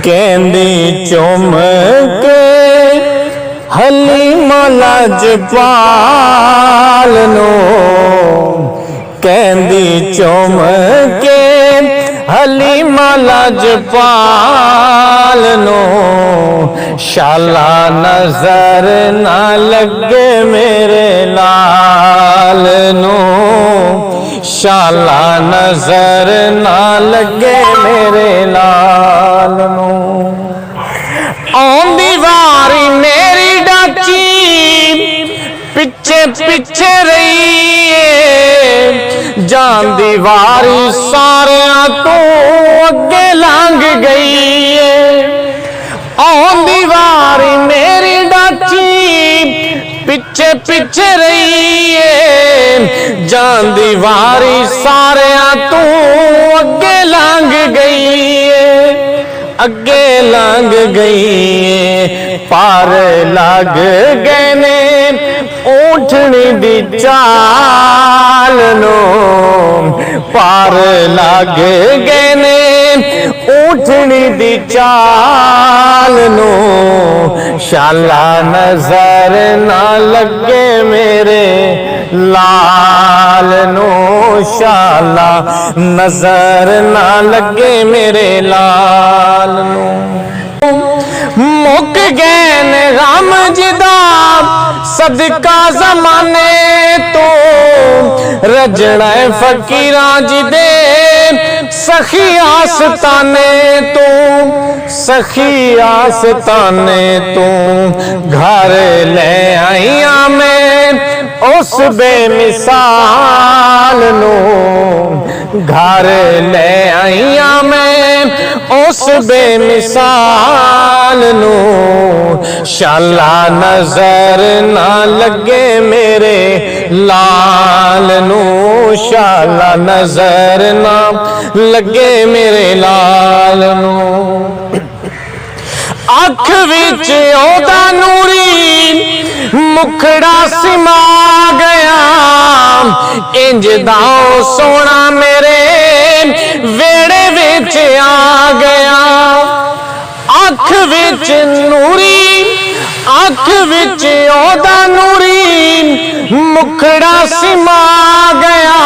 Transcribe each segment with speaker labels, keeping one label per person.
Speaker 1: कहंदी चुम के हलीमा लजपाल नू, कहंदी चुम के हलीमा लजपाल नू, शाला नजर ना लगे मेरे लाल नू, शाला नजर ना लगे मेरे लाल नू। आंदी वारी मेरी डाची पिछे पिछे रही है, जांदी वारी सारियां तो अगे लंघ गई है। आंदी वारी मेरी डाची पिछे पिछे रही है, जांदी वारी सारियां तू अगे लंघ गई है, अगे लंघ गई है। पार लग गए ने ऊठनी दी चाल नू, पार लग गए ने ऊठनी दी चाल नू, शाला नजर ना लगे मेरे लाल नू, शाला नजर ना लगे मेरे लाल नू। मुक गए ने गम जिदा सदका जमाने तो, रजड़ा फकीरां जिदे सखी आसताने तो, सखी आसताने तो, घर ले आईया मैं उस बेमिसाल नू, घर ले आईया मैं उस बेमिसाल नू, शाला नजर ना लगे मेरे लाल नू, शाला नजर ना लगे मेरे लाल नू। अख विच ओदा नूरी मुखड़ा सिमा गया, इंज दाओ सोना मेरे वेड़े विच आ गया। अख विच नूरी, अख विच ओदा नूरी मुखड़ा सिमा गया,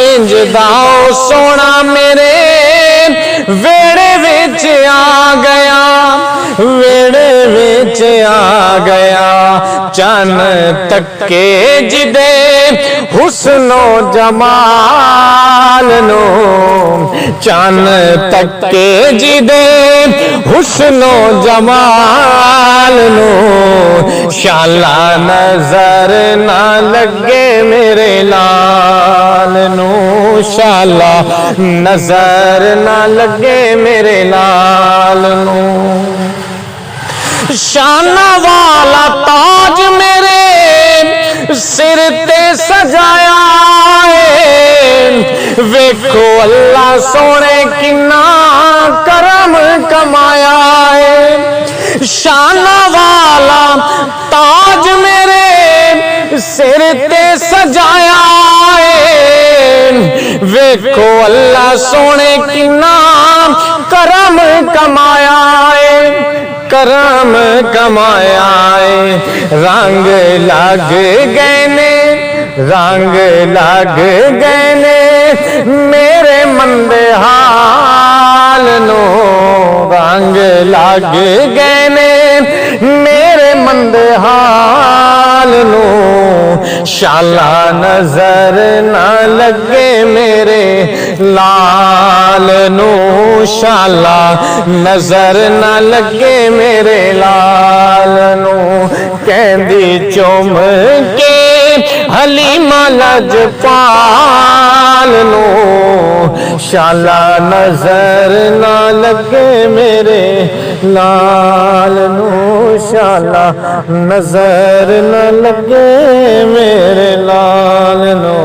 Speaker 1: इंज दाओ सोना मेरे वेड़े विच आ गया, वेड़े विच आ गया। चन तके जिदे हुस्नो जमाल नू, चन तके जिदे हुस्नो जमाल नू, शाला नजर ना लगे मेरे लाल नू, शाला नजर ना लगे मेरे लाल नू। शाना वाला ताज मेरे सिर ते सजाया है, वेखो अल्लाह सोने किन्ना करम कमाया है। शाना वाला ताज मेरे सिर ते सजाया है, वेखो अल्लाह सोने किन्ना करम कमाया है, करम कमाया है। रंग लग गए ने, रंग लग गए ने मेरे मंदे हाल नू, रंग लग गए ने मेरे मंदे हाल नू, शाला नजर ना लगे मेरे लाल नू, शाला नजर ना लगे मेरे लाल नू। कहंदी चुम के हलीमा लजपाल नू, शाला नजर ना लगे मेरे लाल नू, शाला नजर ना लगे मेरे लाल नू।